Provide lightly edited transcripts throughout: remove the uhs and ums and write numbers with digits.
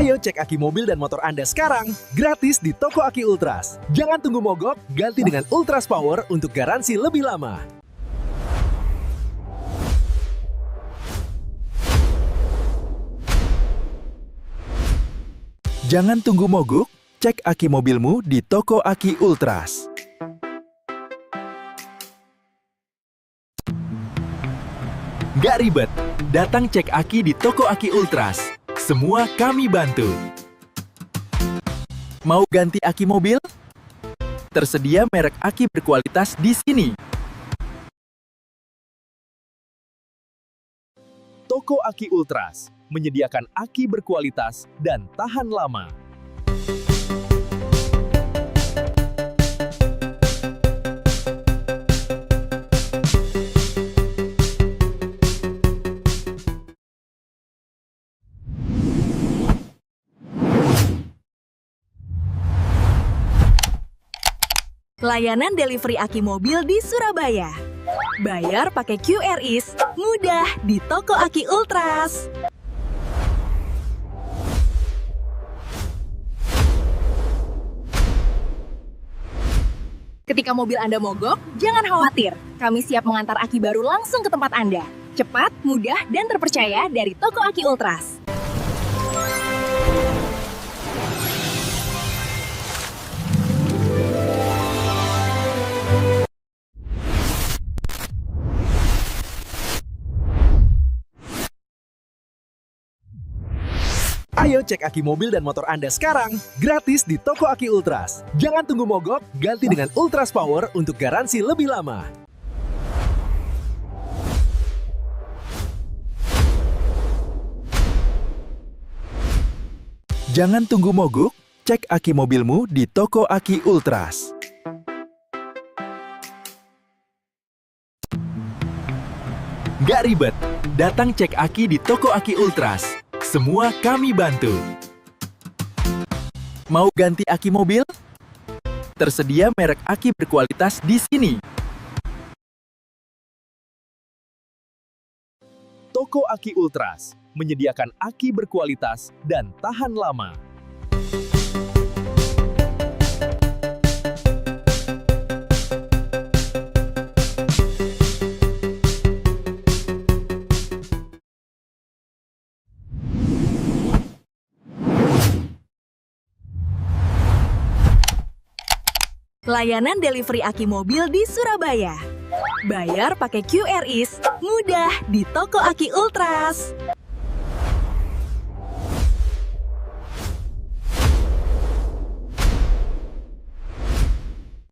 Ayo cek aki mobil dan motor Anda sekarang, gratis di toko Aki Ultras. Jangan tunggu mogok, ganti dengan Ultras Power untuk garansi lebih lama. Jangan tunggu mogok, cek aki mobilmu di toko Aki Ultras. Nggak ribet, datang cek aki di toko Aki Ultras. Semua kami bantu. Mau ganti aki mobil? Tersedia merek aki berkualitas di sini. Toko Aki Ultras menyediakan aki berkualitas dan tahan lama. Layanan delivery aki mobil di Surabaya. Bayar pakai QRIS, mudah di toko Aki Ultras. Ketika mobil Anda mogok, jangan khawatir. Kami siap mengantar aki baru langsung ke tempat Anda. Cepat, mudah, dan terpercaya dari toko Aki Ultras. Ayo cek aki mobil dan motor Anda sekarang, gratis di toko Aki Ultras. Jangan tunggu mogok, ganti dengan Ultras Power untuk garansi lebih lama. Jangan tunggu mogok, cek aki mobilmu di toko Aki Ultras. Nggak ribet, datang cek aki di toko Aki Ultras. Semua kami bantu. Mau ganti aki mobil? Tersedia merek aki berkualitas di sini. Toko Aki Ultras menyediakan aki berkualitas dan tahan lama. Layanan delivery aki mobil di Surabaya. Bayar pakai QRIS, mudah di toko Aki Ultras.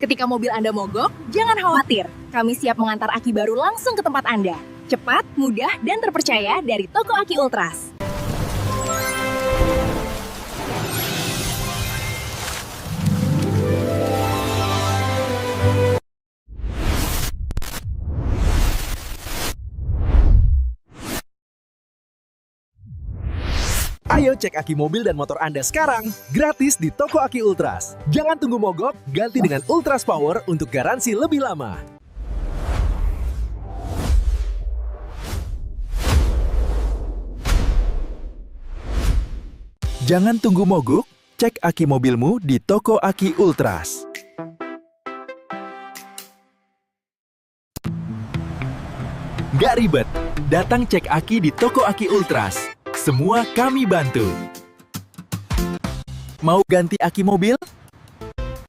Ketika mobil Anda mogok, jangan khawatir. Kami siap mengantar aki baru langsung ke tempat Anda. Cepat, mudah, dan terpercaya dari toko Aki Ultras. Ayo cek aki mobil dan motor Anda sekarang, gratis di toko Aki Ultras. Jangan tunggu mogok, ganti dengan Ultras Power untuk garansi lebih lama. Jangan tunggu mogok, cek aki mobilmu di toko Aki Ultras. Nggak ribet, datang cek aki di toko Aki Ultras. Semua kami bantu. Mau ganti aki mobil?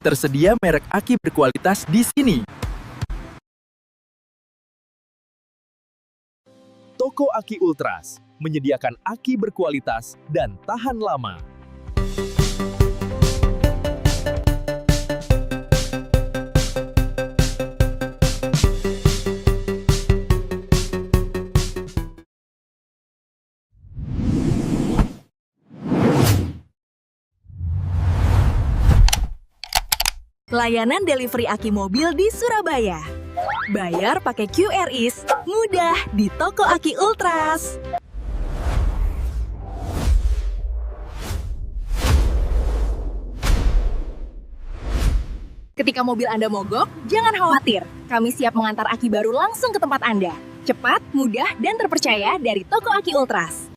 Tersedia merek aki berkualitas di sini. Toko Aki Ultras menyediakan aki berkualitas dan tahan lama. Layanan delivery aki mobil di Surabaya. Bayar pakai QRIS, mudah di toko Aki Ultras. Ketika mobil Anda mogok, jangan khawatir. Kami siap mengantar aki baru langsung ke tempat Anda. Cepat, mudah, dan terpercaya dari toko Aki Ultras.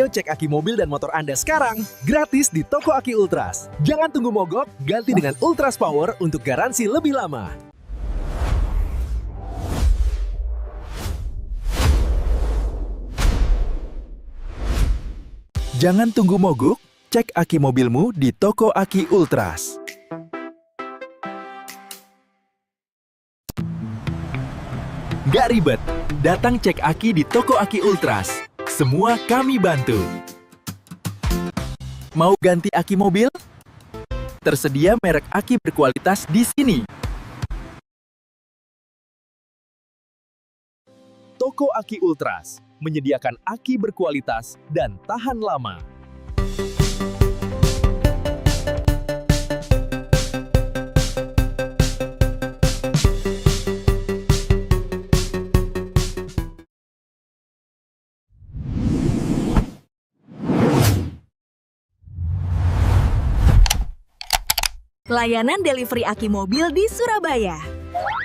Ayo cek aki mobil dan motor Anda sekarang, gratis di toko Aki Ultras. Jangan tunggu mogok, ganti dengan Ultras Power untuk garansi lebih lama. Jangan tunggu mogok, cek aki mobilmu di toko Aki Ultras. Gak ribet, datang cek aki di toko Aki Ultras. Semua kami bantu. Mau ganti aki mobil? Tersedia merek aki berkualitas di sini. Toko Aki Ultras menyediakan aki berkualitas dan tahan lama. Layanan delivery aki mobil di Surabaya.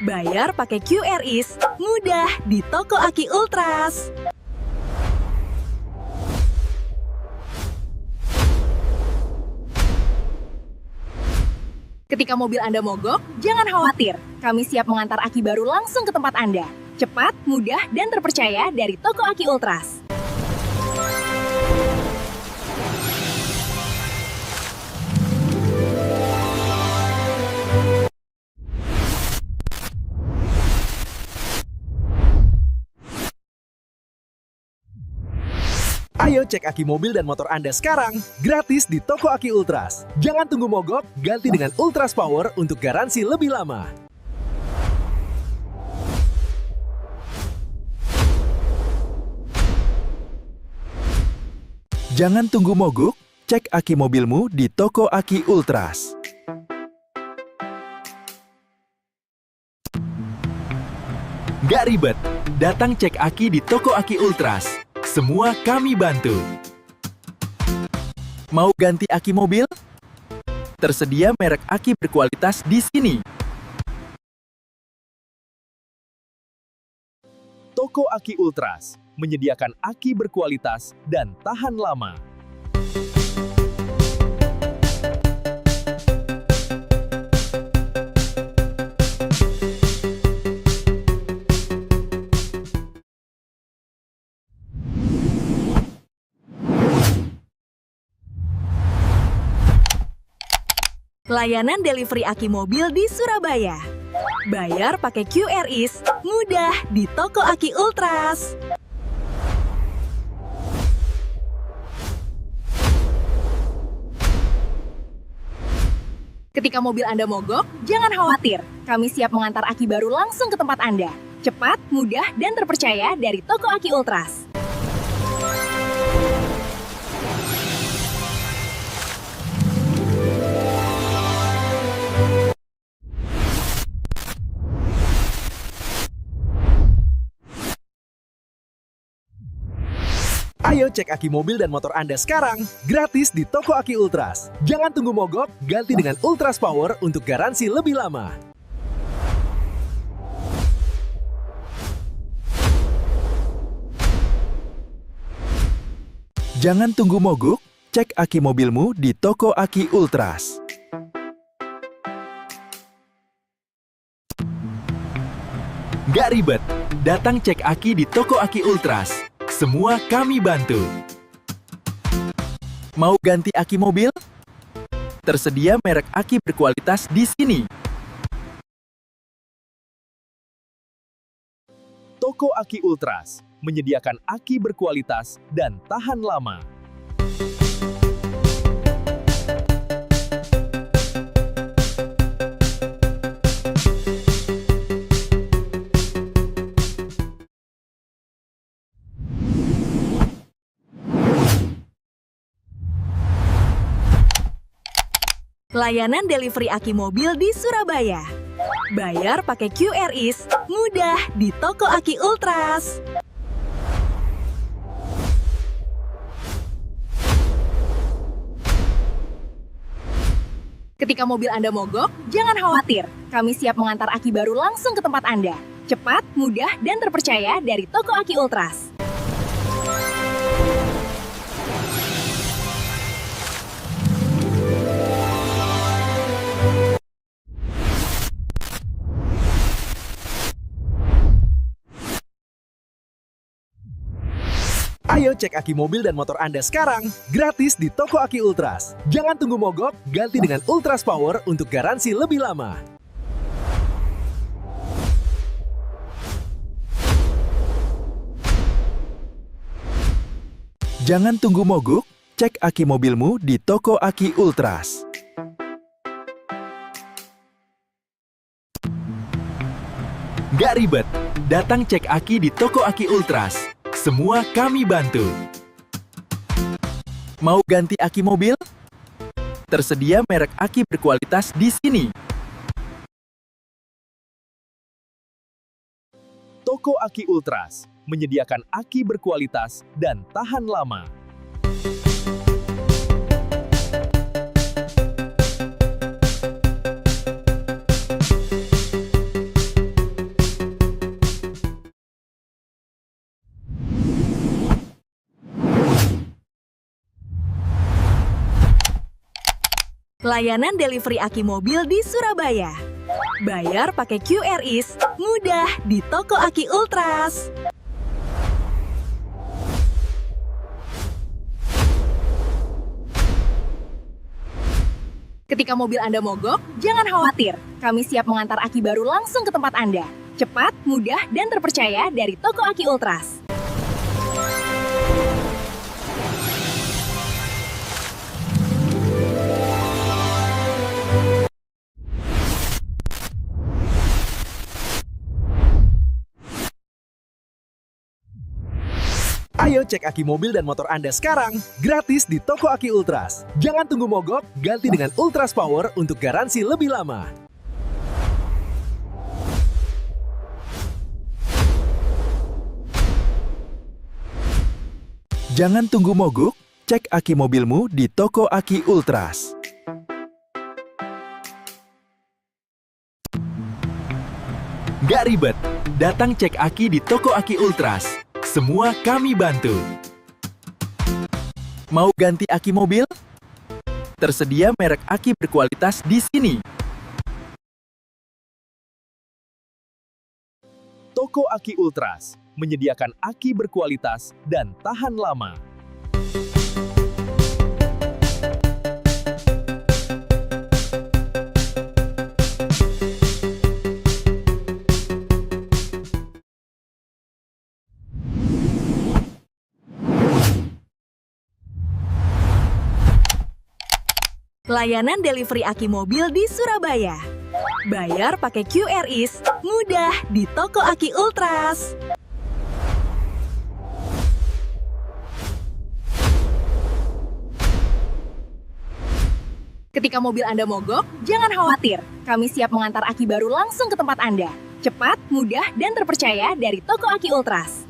Bayar pakai QRIS, mudah di toko Aki Ultras. Ketika mobil Anda mogok, jangan khawatir. Kami siap mengantar aki baru langsung ke tempat Anda. Cepat, mudah, dan terpercaya dari toko Aki Ultras. Ayo cek aki mobil dan motor Anda sekarang, gratis di toko Aki Ultras. Jangan tunggu mogok, ganti dengan Ultras Power untuk garansi lebih lama. Jangan tunggu mogok, cek aki mobilmu di toko Aki Ultras. Gak ribet, datang cek aki di toko Aki Ultras. Semua kami bantu. Mau ganti aki mobil? Tersedia merek aki berkualitas di sini. Toko Aki Ultras menyediakan aki berkualitas dan tahan lama. Layanan delivery aki mobil di Surabaya. Bayar pakai QRIS, mudah di toko Aki Ultras. Ketika mobil Anda mogok, jangan khawatir. Kami siap mengantar aki baru langsung ke tempat Anda. Cepat, mudah, dan terpercaya dari toko Aki Ultras. Ayo cek aki mobil dan motor Anda sekarang, gratis di toko Aki Ultras. Jangan tunggu mogok, ganti dengan Ultras Power untuk garansi lebih lama. Jangan tunggu mogok, cek aki mobilmu di toko Aki Ultras. Gak ribet, datang cek aki di toko Aki Ultras. Semua kami bantu. Mau ganti aki mobil? Tersedia merek aki berkualitas di sini. Toko Aki Ultras menyediakan aki berkualitas dan tahan lama. Layanan delivery aki mobil di Surabaya. Bayar pakai QRIS, mudah di toko Aki Ultras. Ketika mobil Anda mogok, jangan khawatir. Kami siap mengantar aki baru langsung ke tempat Anda. Cepat, mudah, dan terpercaya dari toko Aki Ultras. Ayo cek aki mobil dan motor Anda sekarang, gratis di toko Aki Ultras. Jangan tunggu mogok, ganti dengan Ultras Power untuk garansi lebih lama. Jangan tunggu mogok, cek aki mobilmu di toko Aki Ultras. Gak ribet, datang cek aki di toko Aki Ultras. Semua kami bantu. Mau ganti aki mobil? Tersedia merek aki berkualitas di sini. Toko Aki Ultras menyediakan aki berkualitas dan tahan lama. Layanan delivery aki mobil di Surabaya. Bayar pakai QRIS, mudah di toko Aki Ultras. Ketika mobil Anda mogok, jangan khawatir. Kami siap mengantar aki baru langsung ke tempat Anda. Cepat, mudah, dan terpercaya dari toko Aki Ultras. Ayo cek aki mobil dan motor Anda sekarang, gratis di toko Aki Ultras. Jangan tunggu mogok, ganti dengan Ultras Power untuk garansi lebih lama. Jangan tunggu mogok, cek aki mobilmu di toko Aki Ultras. Gak ribet, datang cek aki di toko Aki Ultras. Semua kami bantu. Mau ganti aki mobil? Tersedia merek aki berkualitas di sini. Toko Aki Ultras menyediakan aki berkualitas dan tahan lama. Layanan delivery aki mobil di Surabaya. Bayar pakai QRIS, mudah di toko Aki Ultras. Ketika mobil Anda mogok, jangan khawatir. Kami siap mengantar aki baru langsung ke tempat Anda. Cepat, mudah, dan terpercaya dari toko Aki Ultras.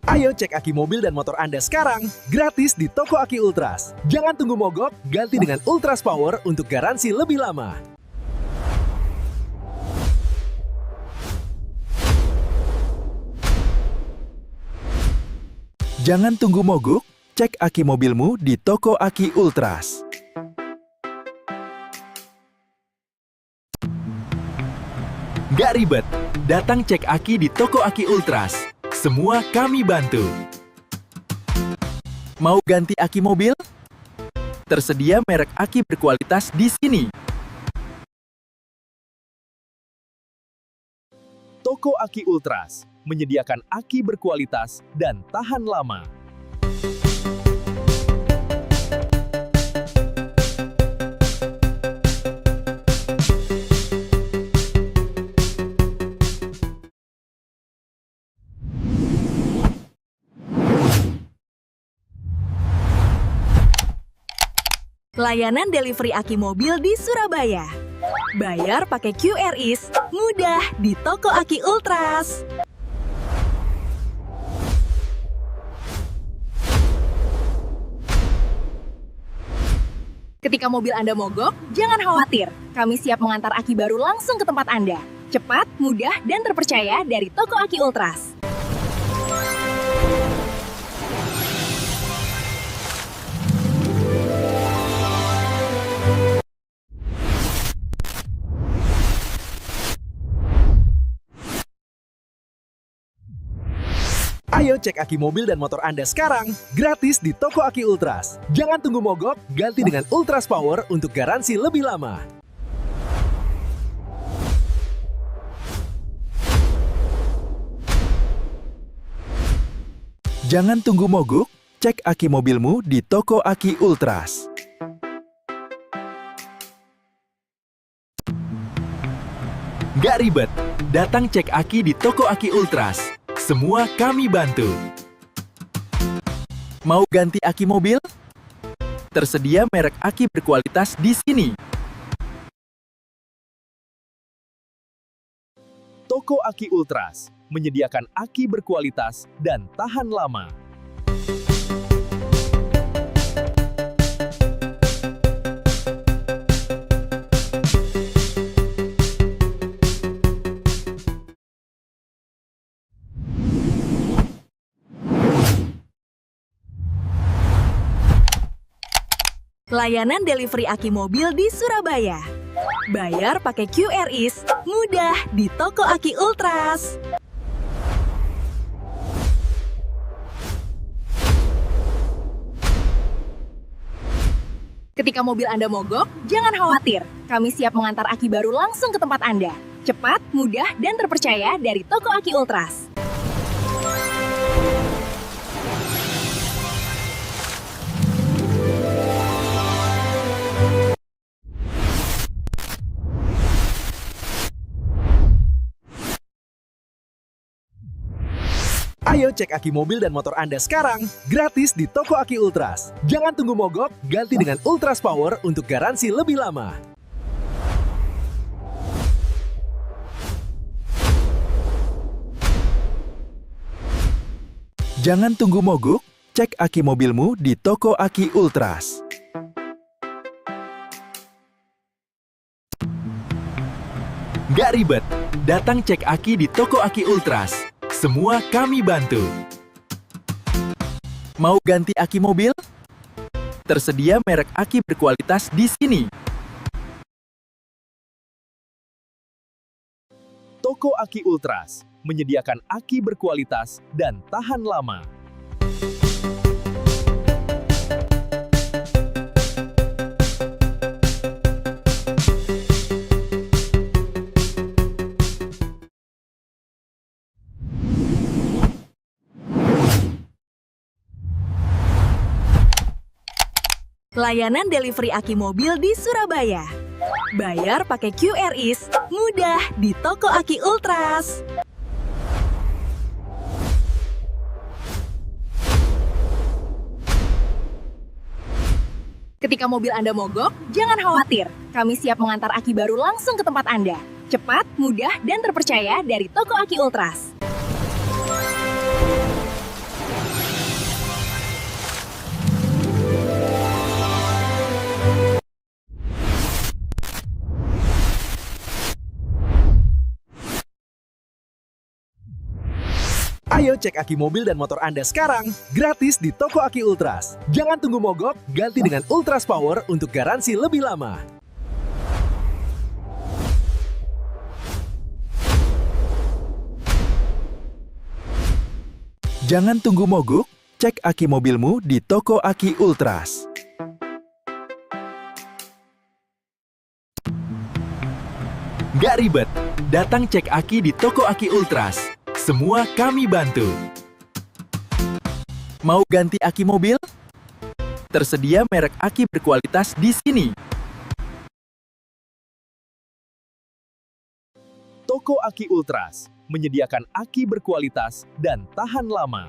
Ayo cek aki mobil dan motor Anda sekarang, gratis di toko Aki Ultras. Jangan tunggu mogok, ganti dengan Ultras Power untuk garansi lebih lama. Jangan tunggu mogok, cek aki mobilmu di toko Aki Ultras. Gak ribet, datang cek aki di toko Aki Ultras. Semua kami bantu. Mau ganti aki mobil? Tersedia merek aki berkualitas di sini. Toko Aki Ultras menyediakan aki berkualitas dan tahan lama. Layanan delivery aki mobil di Surabaya. Bayar pakai QRIS, mudah di toko Aki Ultras. Ketika mobil Anda mogok, jangan khawatir. Kami siap mengantar aki baru langsung ke tempat Anda. Cepat, mudah, dan terpercaya dari toko Aki Ultras. Ayo cek aki mobil dan motor Anda sekarang, gratis di toko Aki Ultras. Jangan tunggu mogok, ganti dengan Ultras Power untuk garansi lebih lama. Jangan tunggu mogok, cek aki mobilmu di toko Aki Ultras. Nggak ribet, datang cek aki di toko Aki Ultras. Semua kami bantu. Mau ganti aki mobil? Tersedia merek aki berkualitas di sini. Toko Aki Ultras menyediakan aki berkualitas dan tahan lama. Layanan delivery aki mobil di Surabaya. Bayar pakai QRIS, mudah di toko Aki Ultras. Ketika mobil Anda mogok, jangan khawatir. Kami siap mengantar aki baru langsung ke tempat Anda. Cepat, mudah, dan terpercaya dari toko Aki Ultras. Ayo cek aki mobil dan motor Anda sekarang, gratis di toko Aki Ultras. Jangan tunggu mogok, ganti dengan Ultras Power untuk garansi lebih lama. Jangan tunggu mogok, cek aki mobilmu di toko Aki Ultras. Nggak ribet, datang cek aki di toko Aki Ultras. Semua kami bantu. Mau ganti aki mobil? Tersedia merek aki berkualitas di sini. Toko Aki Ultras menyediakan aki berkualitas dan tahan lama. Layanan delivery aki mobil di Surabaya. Bayar pakai QRIS, mudah di toko Aki Ultras. Ketika mobil Anda mogok, jangan khawatir. Kami siap mengantar aki baru langsung ke tempat Anda. Cepat, mudah, dan terpercaya dari toko Aki Ultras. Ayo cek aki mobil dan motor Anda sekarang, gratis di toko Aki Ultras. Jangan tunggu mogok, ganti dengan Ultras Power untuk garansi lebih lama. Jangan tunggu mogok, cek aki mobilmu di toko Aki Ultras. Nggak ribet, datang cek aki di toko Aki Ultras. Semua kami bantu. Mau ganti aki mobil? Tersedia merek aki berkualitas di sini. Toko Aki Ultras menyediakan aki berkualitas dan tahan lama.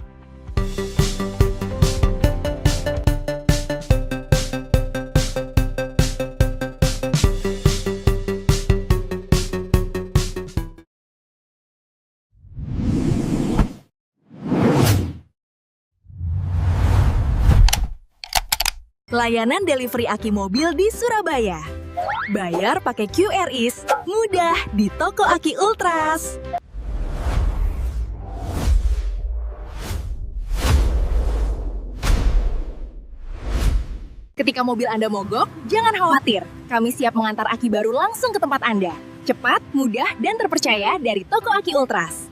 Layanan delivery aki mobil di Surabaya. Bayar pakai QRIS, mudah di toko Aki Ultras. Ketika mobil Anda mogok, jangan khawatir. Kami siap mengantar aki baru langsung ke tempat Anda. Cepat, mudah, dan terpercaya dari toko Aki Ultras.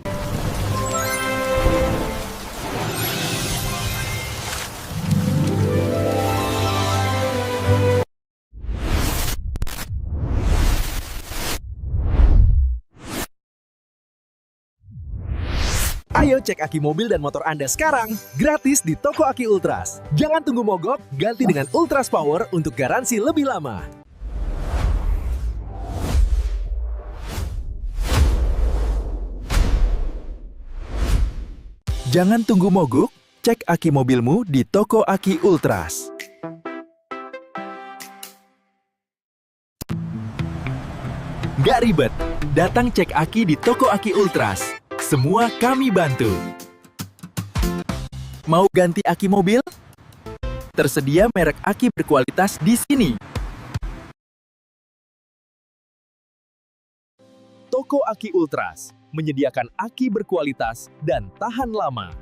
Ayo cek aki mobil dan motor Anda sekarang, gratis di Toko Aki Ultras. Jangan tunggu mogok, ganti dengan Ultras Power untuk garansi lebih lama. Jangan tunggu mogok, cek aki mobilmu di Toko Aki Ultras. Nggak ribet, datang cek aki di Toko Aki Ultras. Semua kami bantu. Mau ganti aki mobil? Tersedia merek aki berkualitas di sini. Toko Aki Ultras menyediakan aki berkualitas dan tahan lama.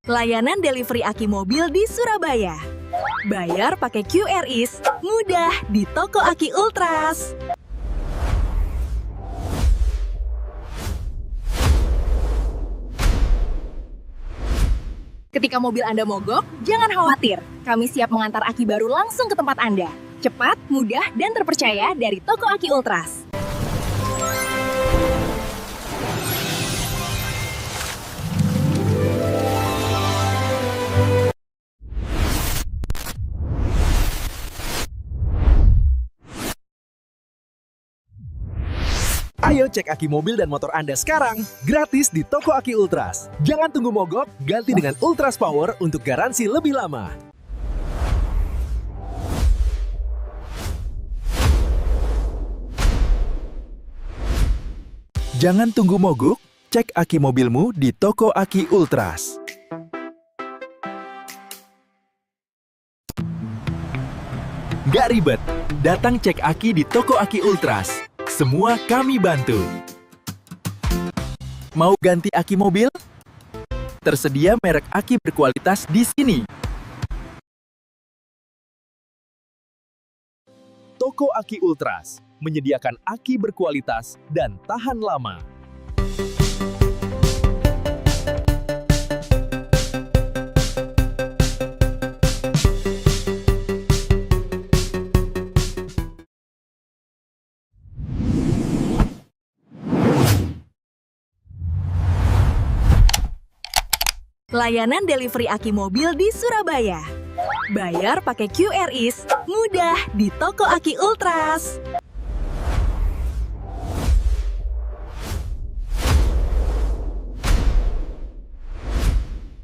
Layanan delivery aki mobil di Surabaya. Bayar pakai QRIS, mudah di Toko Aki Ultras. Ketika mobil Anda mogok, jangan khawatir. Kami siap mengantar aki baru langsung ke tempat Anda. Cepat, mudah, dan terpercaya dari Toko Aki Ultras. Ayo cek aki mobil dan motor Anda sekarang, gratis di Toko Aki Ultras. Jangan tunggu mogok, ganti dengan Ultras Power untuk garansi lebih lama. Jangan tunggu mogok, cek aki mobilmu di Toko Aki Ultras. Nggak ribet, datang cek aki di Toko Aki Ultras. Semua kami bantu. Mau ganti aki mobil? Tersedia merek aki berkualitas di sini. Toko Aki Ultras menyediakan aki berkualitas dan tahan lama. Layanan delivery aki mobil di Surabaya. Bayar pakai QRIS, mudah di Toko Aki Ultras.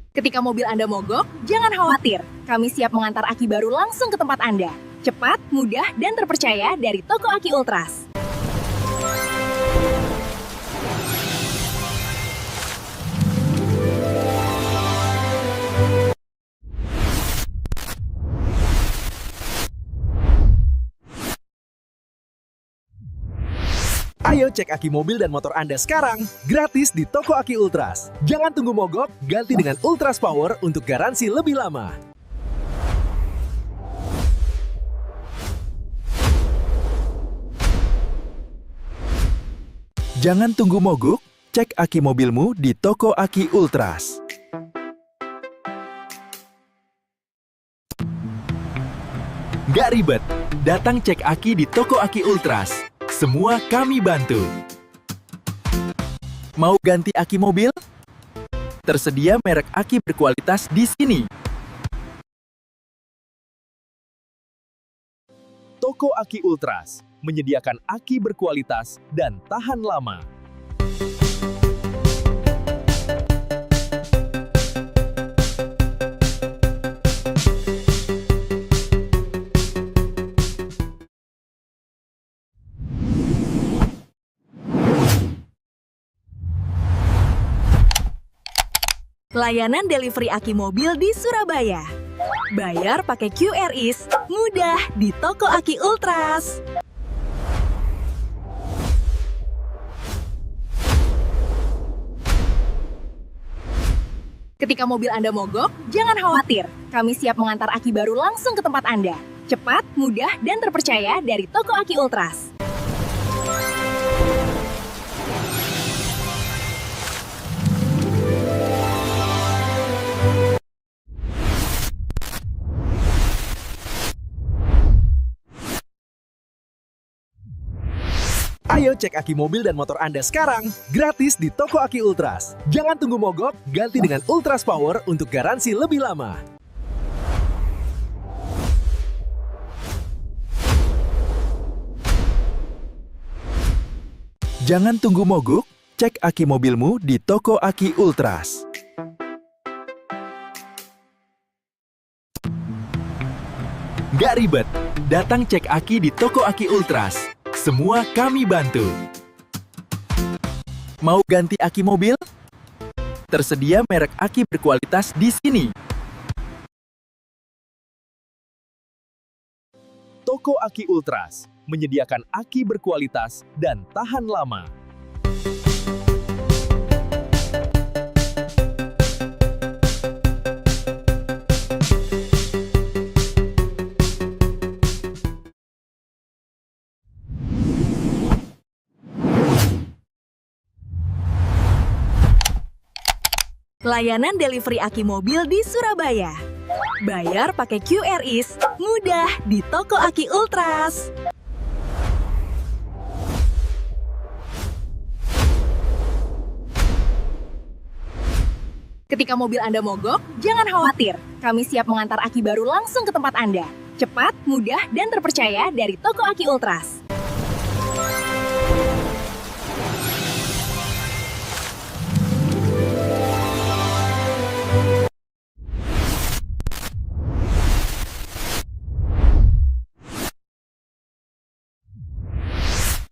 Ketika mobil Anda mogok, jangan khawatir. Kami siap mengantar aki baru langsung ke tempat Anda. Cepat, mudah, dan terpercaya dari Toko Aki Ultras. Ayo cek aki mobil dan motor Anda sekarang, gratis di Toko Aki Ultras. Jangan tunggu mogok, ganti dengan Ultras Power untuk garansi lebih lama. Jangan tunggu mogok, cek aki mobilmu di Toko Aki Ultras. Nggak ribet, datang cek aki di Toko Aki Ultras. Semua kami bantu. Mau ganti aki mobil? Tersedia merek aki berkualitas di sini. Toko Aki Ultras menyediakan aki berkualitas dan tahan lama. Layanan delivery aki mobil di Surabaya. Bayar pakai QRIS, mudah di Toko Aki Ultras. Ketika mobil Anda mogok, jangan khawatir. Kami siap mengantar aki baru langsung ke tempat Anda. Cepat, mudah, dan terpercaya dari Toko Aki Ultras. Ayo cek aki mobil dan motor Anda sekarang, gratis di toko Aki Ultras. Jangan tunggu mogok, ganti dengan Ultras Power untuk garansi lebih lama. Jangan tunggu mogok, cek aki mobilmu di toko Aki Ultras. Nggak ribet, datang cek aki di toko Aki Ultras. Semua kami bantu. Mau ganti aki mobil? Tersedia merek aki berkualitas di sini. Toko Aki Ultras menyediakan aki berkualitas dan tahan lama. Layanan delivery aki mobil di Surabaya. Bayar pakai QRIS, mudah di toko Aki Ultras. Ketika mobil Anda mogok, jangan khawatir. Kami siap mengantar aki baru langsung ke tempat Anda. Cepat, mudah, dan terpercaya dari toko Aki Ultras.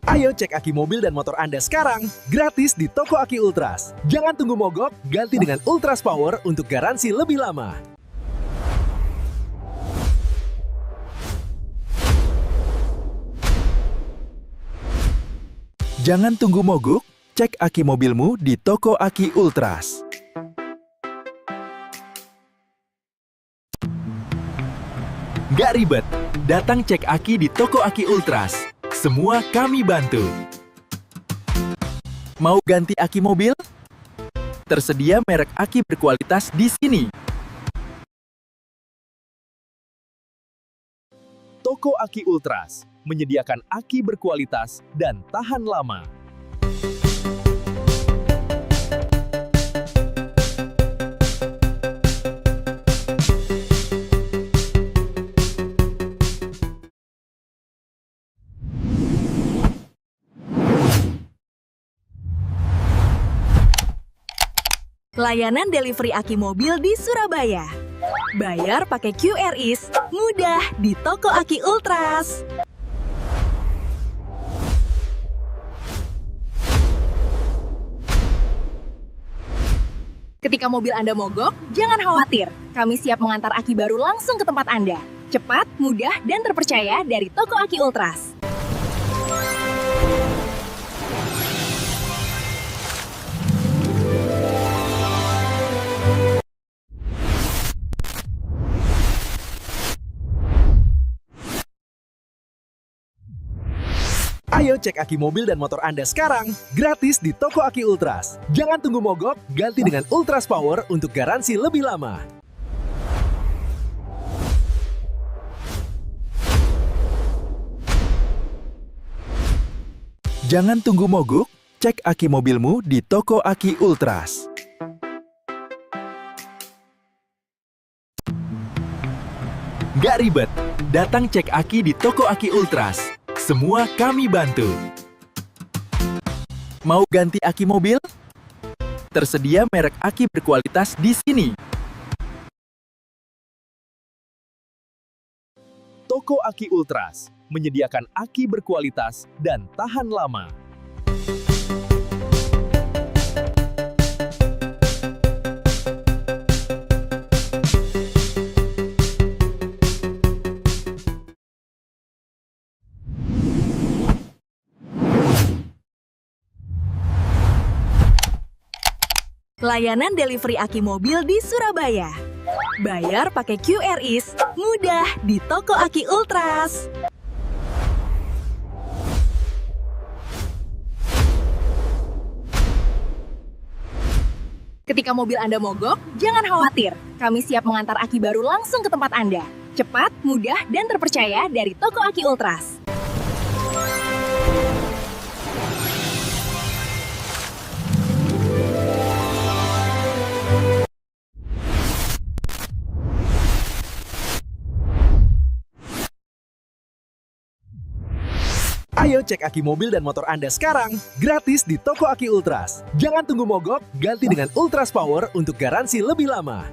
Ayo cek aki mobil dan motor Anda sekarang, gratis di toko Aki Ultras. Jangan tunggu mogok, ganti dengan Ultras Power untuk garansi lebih lama. Jangan tunggu mogok, cek aki mobilmu di toko Aki Ultras. Nggak ribet, datang cek aki di toko Aki Ultras. Semua kami bantu. Mau ganti aki mobil? Tersedia merek aki berkualitas di sini. Toko Aki Ultras menyediakan aki berkualitas dan tahan lama. Layanan delivery aki mobil di Surabaya. Bayar pakai QRIS, mudah di toko Aki Ultras. Ketika mobil Anda mogok, jangan khawatir. Kami siap mengantar aki baru langsung ke tempat Anda. Cepat, mudah, dan terpercaya dari toko Aki Ultras. Ayo cek aki mobil dan motor Anda sekarang, gratis di toko Aki Ultras. Jangan tunggu mogok, ganti dengan Ultras Power untuk garansi lebih lama. Jangan tunggu mogok, cek aki mobilmu di toko Aki Ultras. Nggak ribet, datang cek aki di toko Aki Ultras. Semua kami bantu. Mau ganti aki mobil? Tersedia merek aki berkualitas di sini. Toko Aki Ultras menyediakan aki berkualitas dan tahan lama. Layanan delivery aki mobil di Surabaya. Bayar pakai QRIS, mudah di toko Aki Ultras. Ketika mobil Anda mogok, jangan khawatir. Kami siap mengantar aki baru langsung ke tempat Anda. Cepat, mudah, dan terpercaya dari toko Aki Ultras. Ayo cek aki mobil dan motor Anda sekarang, gratis di Toko Aki Ultras. Jangan tunggu mogok, ganti dengan Ultras Power untuk garansi lebih lama.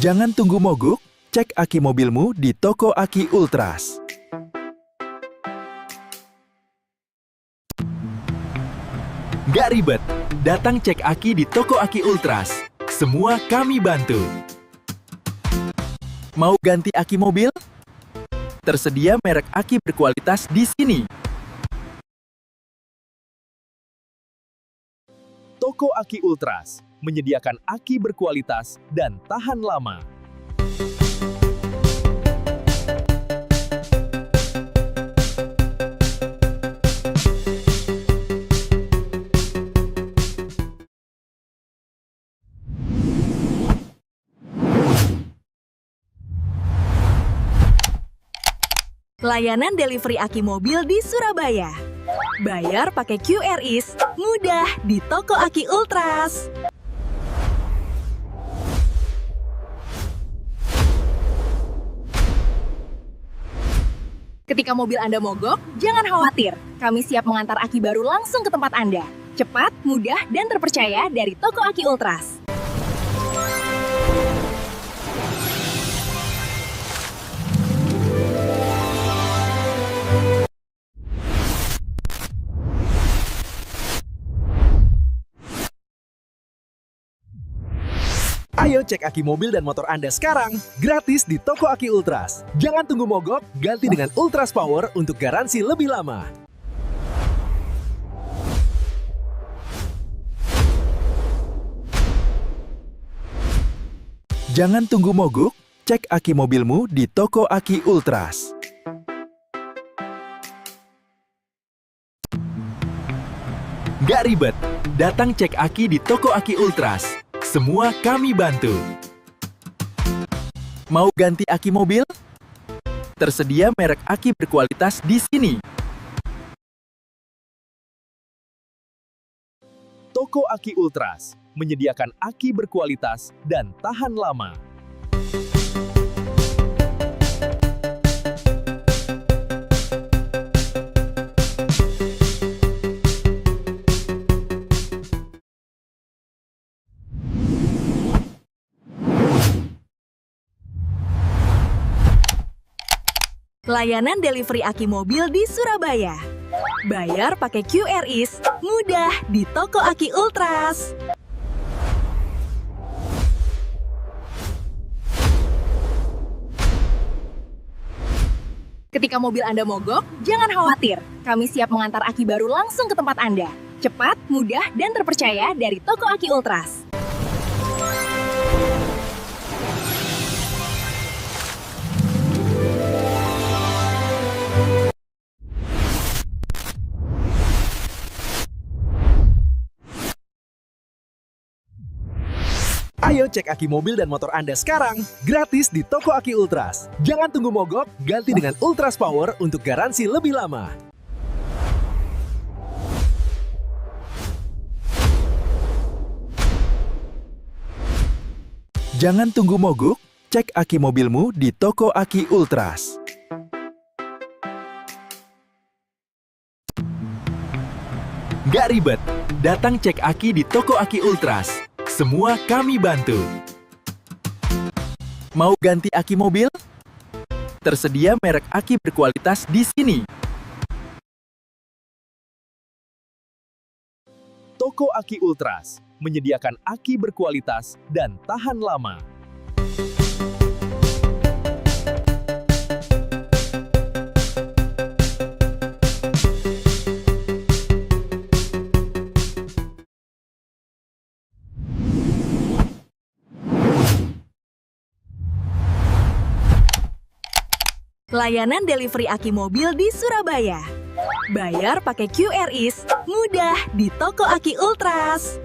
Jangan tunggu mogok, cek aki mobilmu di Toko Aki Ultras. Gak ribet, datang cek aki di Toko Aki Ultras. Semua kami bantu. Mau ganti aki mobil? Tersedia merek aki berkualitas di sini. Toko Aki Ultras menyediakan aki berkualitas dan tahan lama. Layanan delivery aki mobil di Surabaya. Bayar pakai QRIS, mudah di Toko Aki Ultras. Ketika mobil Anda mogok, jangan khawatir. Kami siap mengantar aki baru langsung ke tempat Anda. Cepat, mudah, dan terpercaya dari Toko Aki Ultras. Ayo cek aki mobil dan motor Anda sekarang, gratis di Toko Aki Ultras. Jangan tunggu mogok, ganti dengan Ultras Power untuk garansi lebih lama. Jangan tunggu mogok, cek aki mobilmu di Toko Aki Ultras. Gak ribet, datang cek aki di Toko Aki Ultras. Semua kami bantu. Mau ganti aki mobil? Tersedia merek aki berkualitas di sini. Toko Aki Ultras menyediakan aki berkualitas dan tahan lama. Layanan delivery aki mobil di Surabaya. Bayar pakai QRIS, mudah di Toko Aki Ultras. Ketika mobil Anda mogok, jangan khawatir. Kami siap mengantar aki baru langsung ke tempat Anda. Cepat, mudah, dan terpercaya dari Toko Aki Ultras. Ayo cek aki mobil dan motor Anda sekarang, gratis di Toko Aki Ultras. Jangan tunggu mogok, ganti dengan Ultras Power untuk garansi lebih lama. Jangan tunggu mogok, cek aki mobilmu di Toko Aki Ultras. Gak ribet, datang cek aki di Toko Aki Ultras. Semua kami bantu. Mau ganti aki mobil? Tersedia merek aki berkualitas di sini. Toko Aki Ultras menyediakan aki berkualitas dan tahan lama. Layanan delivery aki mobil di Surabaya. Bayar pakai QRIS, mudah di Toko Aki Ultras.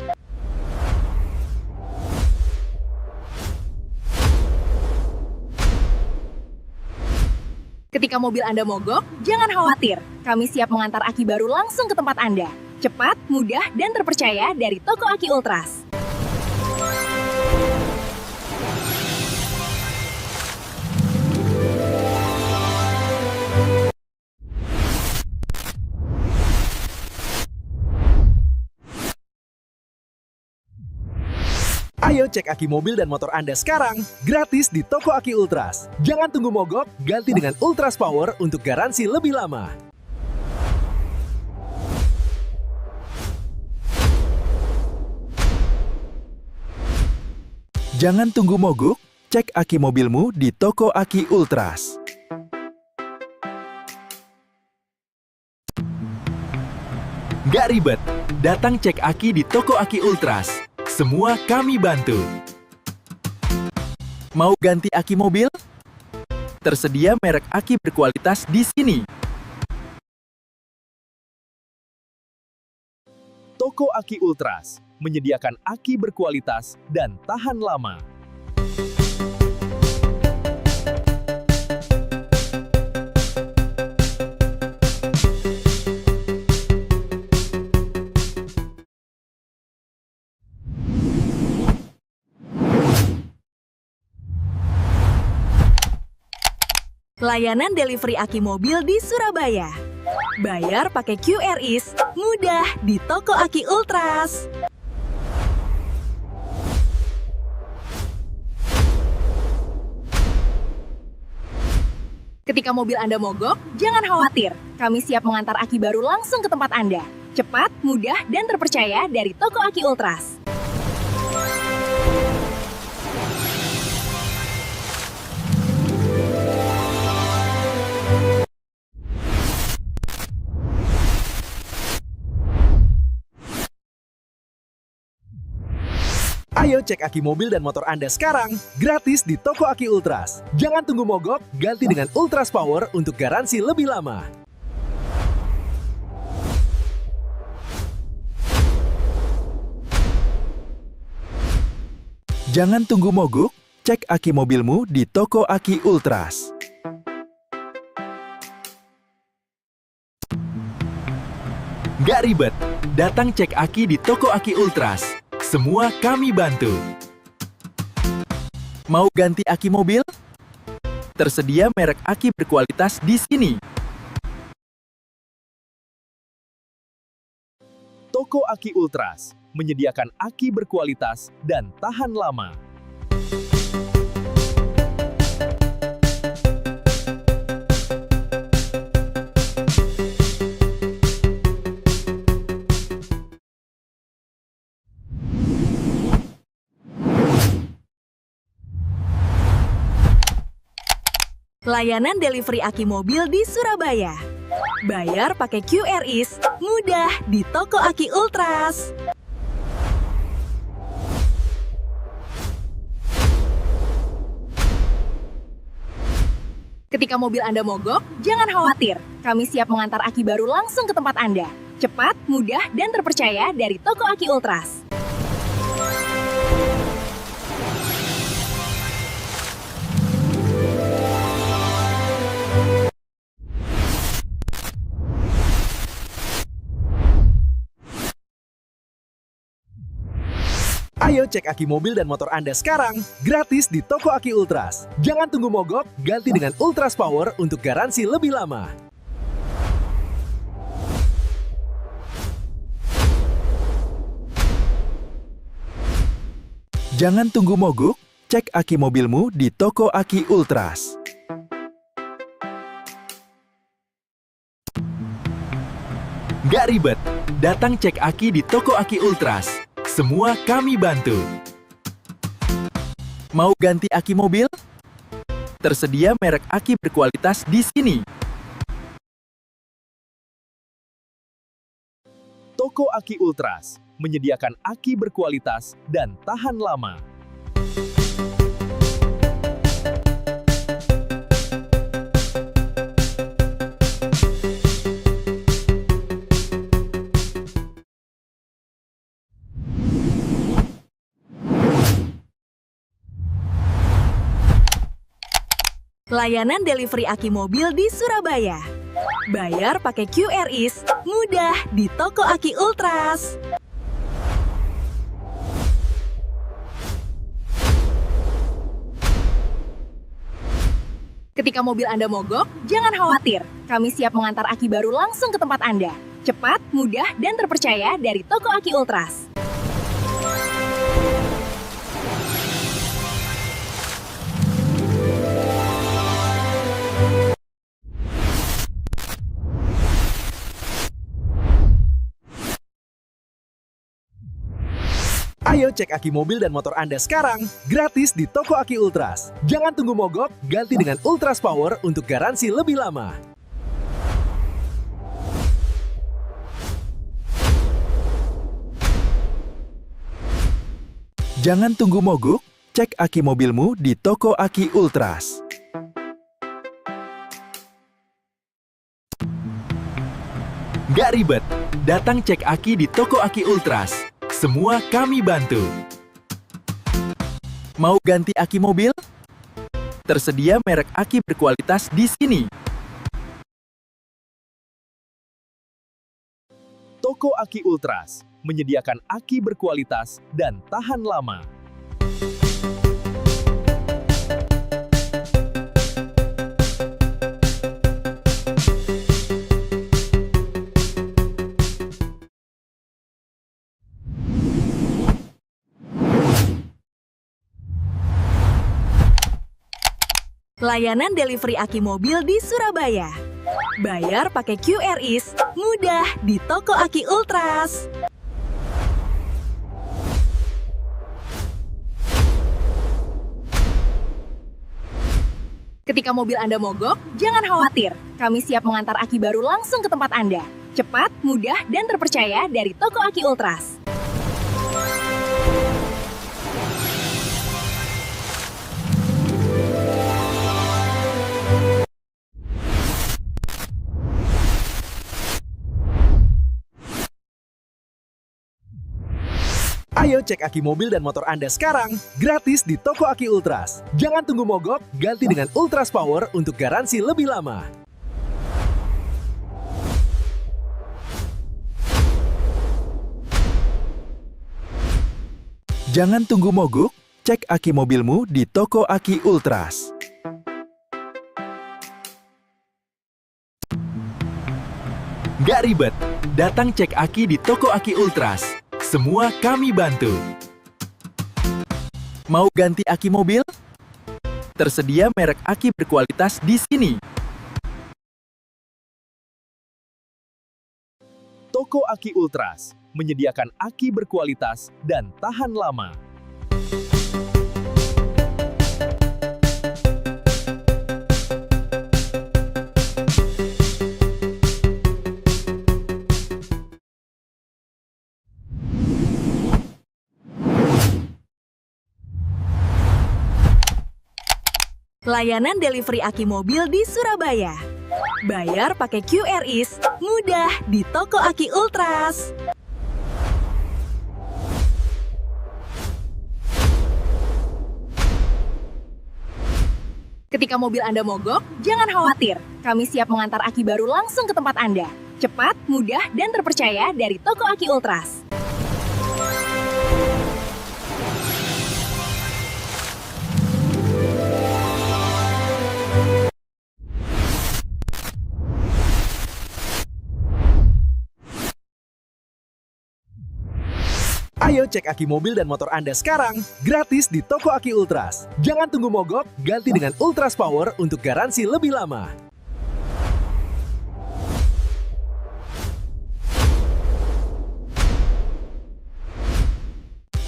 Ketika mobil Anda mogok, jangan khawatir. Kami siap mengantar aki baru langsung ke tempat Anda. Cepat, mudah, dan terpercaya dari Toko Aki Ultras. Ayo cek aki mobil dan motor Anda sekarang, gratis di Toko Aki Ultras. Jangan tunggu mogok, ganti dengan Ultras Power untuk garansi lebih lama. Jangan tunggu mogok, cek aki mobilmu di Toko Aki Ultras. Nggak ribet, datang cek aki di Toko Aki Ultras. Semua kami bantu. Mau ganti aki mobil? Tersedia merek aki berkualitas di sini. Toko Aki Ultras menyediakan aki berkualitas dan tahan lama. Layanan delivery aki mobil di Surabaya. Bayar pakai QRIS, mudah di Toko Aki Ultras. Ketika mobil Anda mogok, jangan khawatir. Kami siap mengantar aki baru langsung ke tempat Anda. Cepat, mudah, dan terpercaya dari Toko Aki Ultras. Ayo cek aki mobil dan motor Anda sekarang, gratis di Toko Aki Ultras. Jangan tunggu mogok, ganti dengan Ultras Power untuk garansi lebih lama. Jangan tunggu mogok, cek aki mobilmu di Toko Aki Ultras. Nggak ribet, datang cek aki di Toko Aki Ultras. Semua kami bantu. Mau ganti aki mobil? Tersedia merek aki berkualitas di sini. Toko Aki Ultras menyediakan aki berkualitas dan tahan lama. Layanan delivery aki mobil di Surabaya. Bayar pakai QRIS, mudah di Toko Aki Ultras. Ketika mobil Anda mogok, jangan khawatir. Kami siap mengantar aki baru langsung ke tempat Anda. Cepat, mudah, dan terpercaya dari Toko Aki Ultras. Ayo cek aki mobil dan motor Anda sekarang, gratis di Toko Aki Ultras. Jangan tunggu mogok, ganti dengan Ultras Power untuk garansi lebih lama. Jangan tunggu mogok, cek aki mobilmu di Toko Aki Ultras. Nggak ribet, datang cek aki di Toko Aki Ultras. Semua kami bantu. Mau ganti aki mobil? Tersedia merek aki berkualitas di sini. Toko Aki Ultras menyediakan aki berkualitas dan tahan lama. Layanan delivery aki mobil di Surabaya. Bayar pakai QRIS, mudah di Toko Aki Ultras. Ketika mobil Anda mogok, jangan khawatir. Kami siap mengantar aki baru langsung ke tempat Anda. Cepat, mudah, dan terpercaya dari Toko Aki Ultras. Ayo cek aki mobil dan motor Anda sekarang, gratis di Toko Aki Ultras. Jangan tunggu mogok, ganti dengan Ultras Power untuk garansi lebih lama. Jangan tunggu mogok, cek aki mobilmu di Toko Aki Ultras. Nggak ribet, datang cek aki di Toko Aki Ultras. Semua kami bantu. Mau ganti aki mobil? Tersedia merek aki berkualitas di sini. Toko Aki Ultras menyediakan aki berkualitas dan tahan lama. Layanan delivery aki mobil di Surabaya. Bayar pakai QRIS, mudah di Toko Aki Ultras. Ketika mobil Anda mogok, jangan khawatir. Kami siap mengantar aki baru langsung ke tempat Anda. Cepat, mudah, dan terpercaya dari Toko Aki Ultras. Ayo cek aki mobil dan motor Anda sekarang, gratis di Toko Aki Ultras. Jangan tunggu mogok, ganti dengan Ultras Power untuk garansi lebih lama. Jangan tunggu mogok, cek aki mobilmu di Toko Aki Ultras. Nggak ribet, datang cek aki di Toko Aki Ultras. Semua kami bantu. Mau ganti aki mobil? Tersedia merek aki berkualitas di sini. Toko Aki Ultras menyediakan aki berkualitas dan tahan lama. Layanan delivery aki mobil di Surabaya. Bayar pakai QRIS, mudah di Toko Aki Ultras. Ketika mobil Anda mogok, jangan khawatir. Kami siap mengantar aki baru langsung ke tempat Anda. Cepat, mudah, dan terpercaya dari Toko Aki Ultras. Ayo cek aki mobil dan motor Anda sekarang, gratis di Toko Aki Ultras. Jangan tunggu mogok, ganti dengan Ultras Power untuk garansi lebih lama.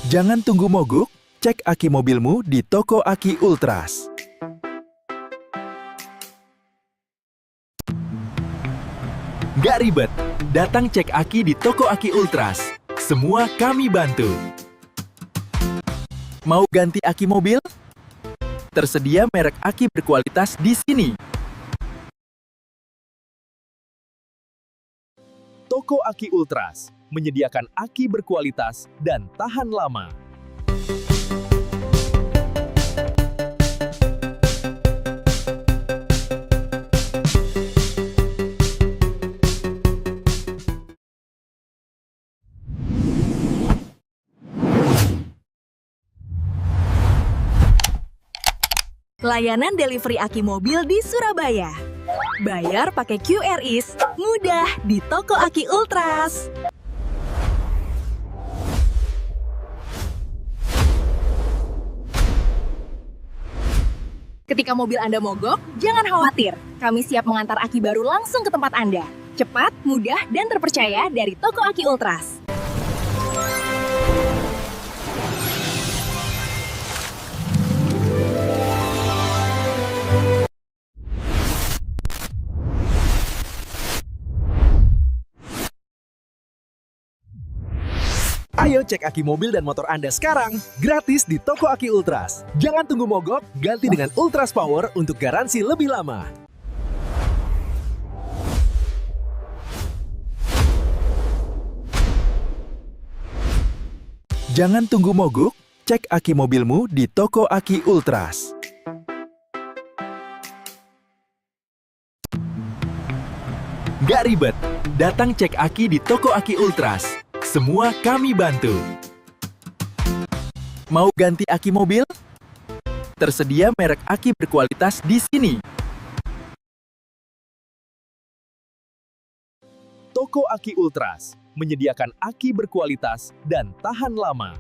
Jangan tunggu mogok, cek aki mobilmu di Toko Aki Ultras. Nggak ribet, datang cek aki di Toko Aki Ultras. Semua kami bantu. Mau ganti aki mobil? Tersedia merek aki berkualitas di sini. Toko Aki Ultras menyediakan aki berkualitas dan tahan lama. Layanan delivery aki mobil di Surabaya. Bayar pakai QRIS, mudah di Toko Aki Ultras. Ketika mobil Anda mogok, jangan khawatir. Kami siap mengantar aki baru langsung ke tempat Anda. Cepat, mudah, dan terpercaya dari Toko Aki Ultras. Ayo cek aki mobil dan motor Anda sekarang, gratis di Toko Aki Ultras. Jangan tunggu mogok, ganti dengan Ultras Power untuk garansi lebih lama. Jangan tunggu mogok, cek aki mobilmu di Toko Aki Ultras. Nggak ribet, datang cek aki di Toko Aki Ultras. Semua kami bantu. Mau ganti aki mobil? Tersedia merek aki berkualitas di sini. Toko Aki Ultras menyediakan aki berkualitas dan tahan lama.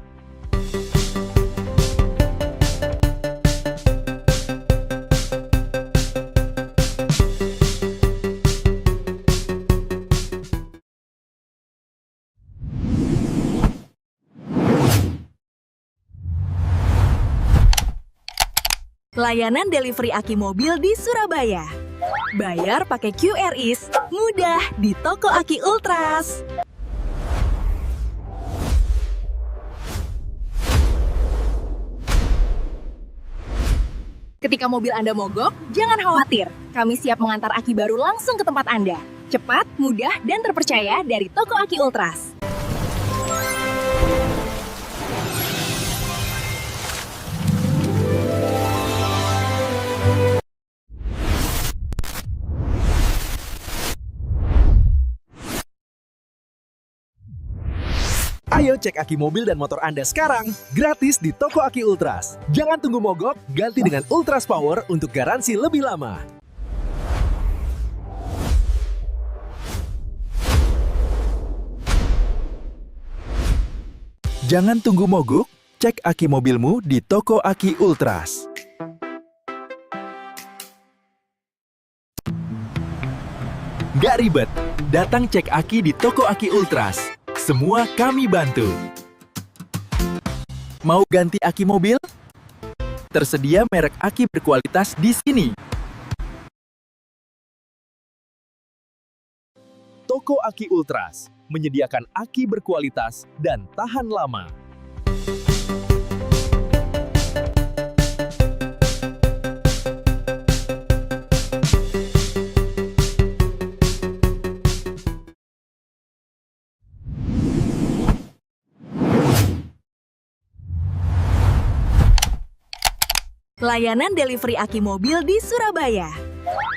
Layanan delivery aki mobil di Surabaya. Bayar pakai QRIS, mudah di Toko Aki Ultras. Ketika mobil Anda mogok, jangan khawatir. Kami siap mengantar aki baru langsung ke tempat Anda. Cepat, mudah, dan terpercaya dari Toko Aki Ultras. Ayo cek aki mobil dan motor Anda sekarang, gratis di Toko Aki Ultras. Jangan tunggu mogok, ganti dengan Ultras Power untuk garansi lebih lama. Jangan tunggu mogok, cek aki mobilmu di Toko Aki Ultras. Nggak ribet, datang cek aki di Toko Aki Ultras. Semua kami bantu. Mau ganti aki mobil? Tersedia merek aki berkualitas di sini. Toko Aki Ultras menyediakan aki berkualitas dan tahan lama. Layanan delivery aki mobil di Surabaya.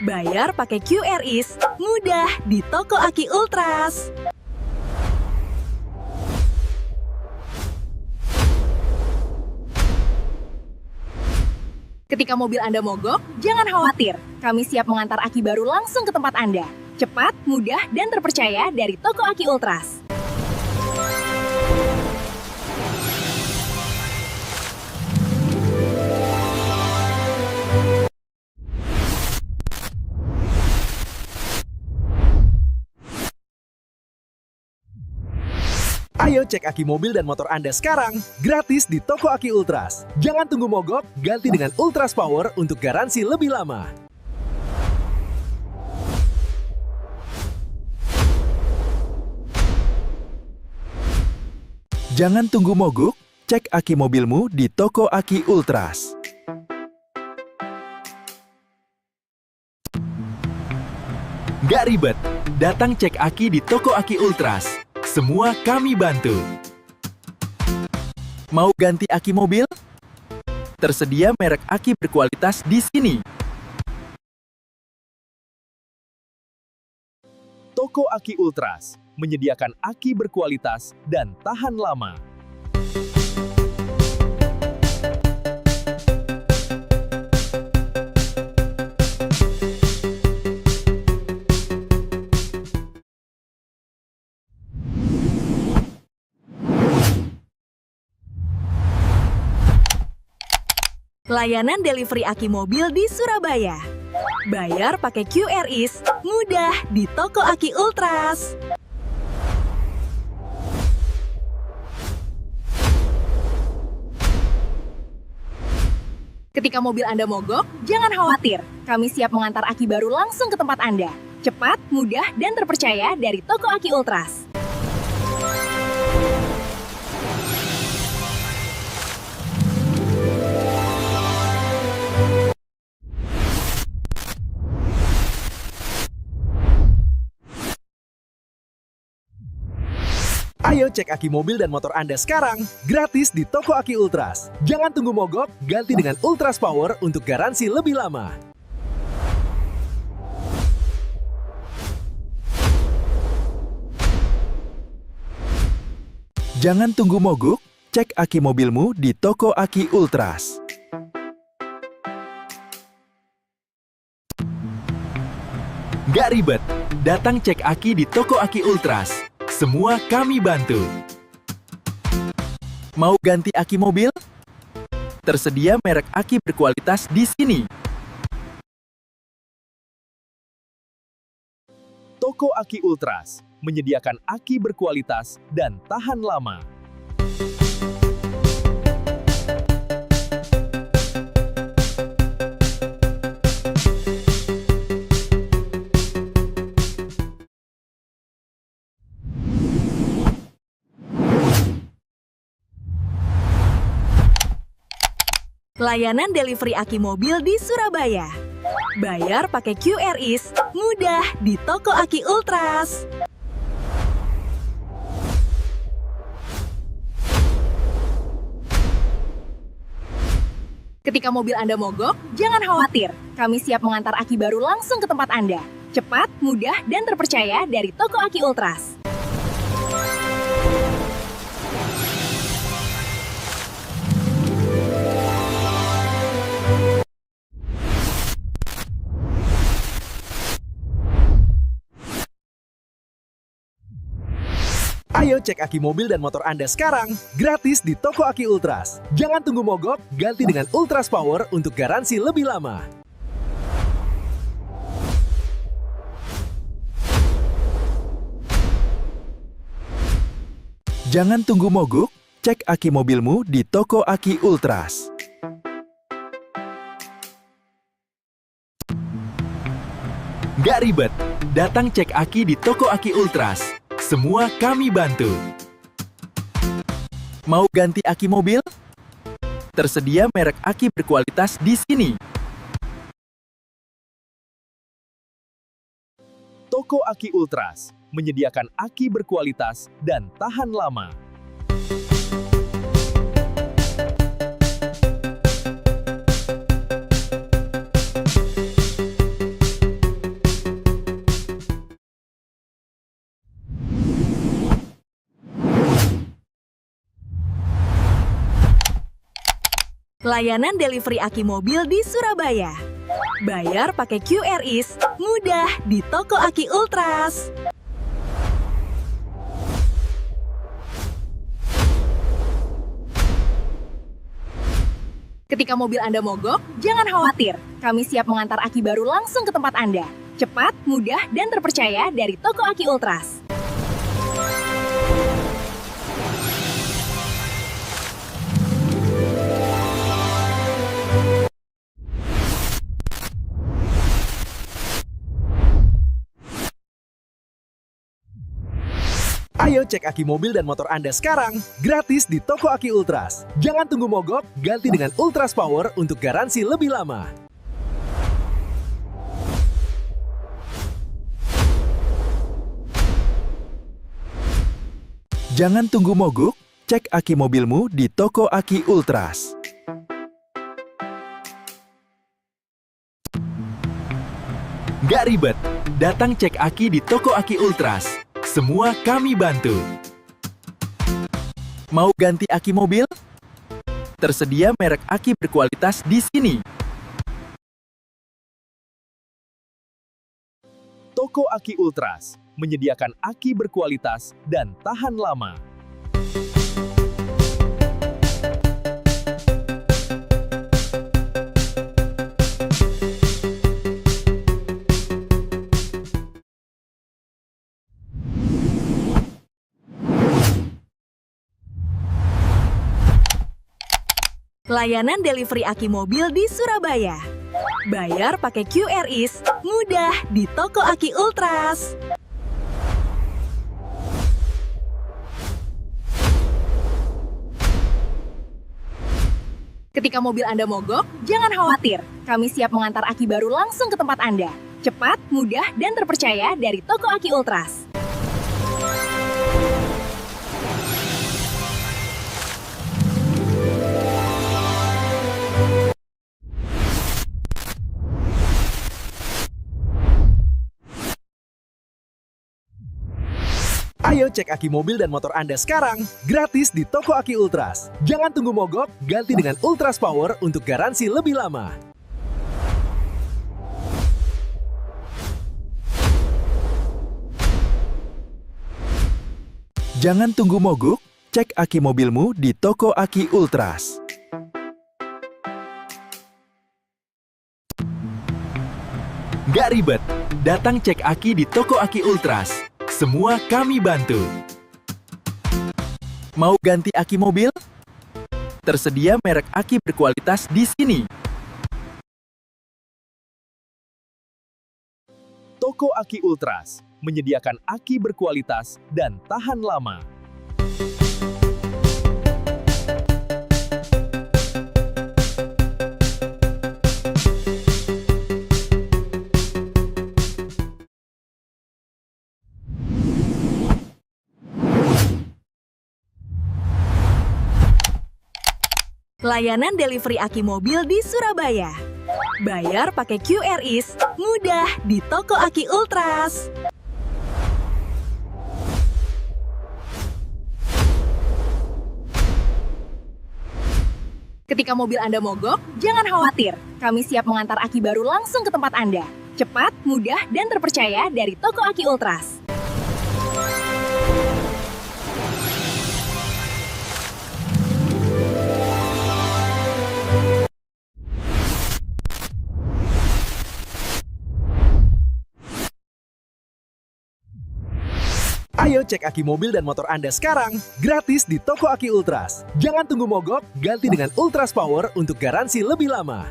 Bayar pakai QRIS, mudah di Toko Aki Ultras. Ketika mobil Anda mogok, jangan khawatir. Kami siap mengantar aki baru langsung ke tempat Anda. Cepat, mudah, dan terpercaya dari Toko Aki Ultras. Ayo cek aki mobil dan motor Anda sekarang, gratis di Toko Aki Ultras. Jangan tunggu mogok, ganti dengan Ultras Power untuk garansi lebih lama. Jangan tunggu mogok, cek aki mobilmu di Toko Aki Ultras. Nggak ribet, datang cek aki di Toko Aki Ultras. Semua kami bantu. Mau ganti aki mobil? Tersedia merek aki berkualitas di sini. Toko Aki Ultras menyediakan aki berkualitas dan tahan lama. Layanan delivery aki mobil di Surabaya. Bayar pakai QRIS, mudah di Toko Aki Ultras. Ketika mobil Anda mogok, jangan khawatir. Kami siap mengantar aki baru langsung ke tempat Anda. Cepat, mudah, dan terpercaya dari Toko Aki Ultras. Ayo cek aki mobil dan motor Anda sekarang, gratis di Toko Aki Ultras. Jangan tunggu mogok, ganti dengan Ultras Power untuk garansi lebih lama. Jangan tunggu mogok, cek aki mobilmu di Toko Aki Ultras. Nggak ribet, datang cek aki di Toko Aki Ultras. Semua kami bantu. Mau ganti aki mobil? Tersedia merek aki berkualitas di sini. Toko Aki Ultras menyediakan aki berkualitas dan tahan lama. Layanan delivery aki mobil di Surabaya. Bayar pakai QRIS, mudah di Toko Aki Ultras. Ketika mobil Anda mogok, jangan khawatir. Kami siap mengantar aki baru langsung ke tempat Anda. Cepat, mudah, dan terpercaya dari Toko Aki Ultras. Ayo cek aki mobil dan motor Anda sekarang, gratis di Toko Aki Ultras. Jangan tunggu mogok, ganti dengan Ultras Power untuk garansi lebih lama. Jangan tunggu mogok, cek aki mobilmu di Toko Aki Ultras. Nggak ribet, datang cek aki di Toko Aki Ultras. Semua kami bantu. Mau ganti aki mobil? Tersedia merek aki berkualitas di sini. Toko Aki Ultras menyediakan aki berkualitas dan tahan lama. Layanan delivery aki mobil di Surabaya. Bayar pakai QRIS, mudah di Toko Aki Ultras. Ketika mobil Anda mogok, jangan khawatir. Kami siap mengantar aki baru langsung ke tempat Anda. Cepat, mudah, dan terpercaya dari Toko Aki Ultras. Ayo cek aki mobil dan motor Anda sekarang, gratis di Toko Aki Ultras. Jangan tunggu mogok, ganti dengan Ultras Power untuk garansi lebih lama. Jangan tunggu mogok, cek aki mobilmu di Toko Aki Ultras. Nggak ribet, datang cek aki di Toko Aki Ultras. Semua kami bantu. Mau ganti aki mobil? Tersedia merek aki berkualitas di sini. Toko Aki Ultras menyediakan aki berkualitas dan tahan lama. Layanan delivery aki mobil di Surabaya. Bayar pakai QRIS, mudah di Toko Aki Ultras. Ketika mobil Anda mogok, jangan khawatir. Kami siap mengantar aki baru langsung ke tempat Anda. Cepat, mudah, dan terpercaya dari Toko Aki Ultras. Ayo cek aki mobil dan motor Anda sekarang, gratis di toko Aki Ultras. Jangan tunggu mogok, ganti dengan Ultras Power untuk garansi lebih lama. Jangan tunggu mogok, cek aki mobilmu di toko Aki Ultras. Nggak ribet, datang cek aki di toko Aki Ultras. Semua kami bantu. Mau ganti aki mobil? Tersedia merek aki berkualitas di sini. Toko Aki Ultras menyediakan aki berkualitas dan tahan lama. Layanan delivery aki mobil di Surabaya. Bayar pakai QRIS, mudah di toko Aki Ultras. Ketika mobil Anda mogok, jangan khawatir. Kami siap mengantar aki baru langsung ke tempat Anda. Cepat, mudah, dan terpercaya dari toko Aki Ultras. Ayo cek aki mobil dan motor Anda sekarang, gratis di toko Aki Ultras. Jangan tunggu mogok, ganti dengan Ultras Power untuk garansi lebih lama.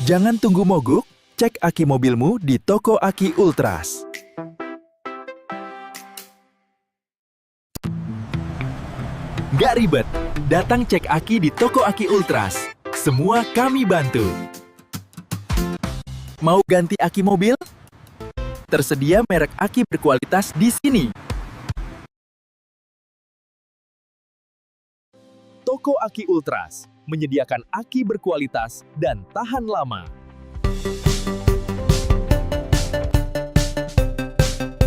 Jangan tunggu mogok, cek aki mobilmu di toko Aki Ultras. Nggak ribet, datang cek aki di toko Aki Ultras. Semua kami bantu. Mau ganti aki mobil? Tersedia merek aki berkualitas di sini. Toko Aki Ultras menyediakan aki berkualitas dan tahan lama.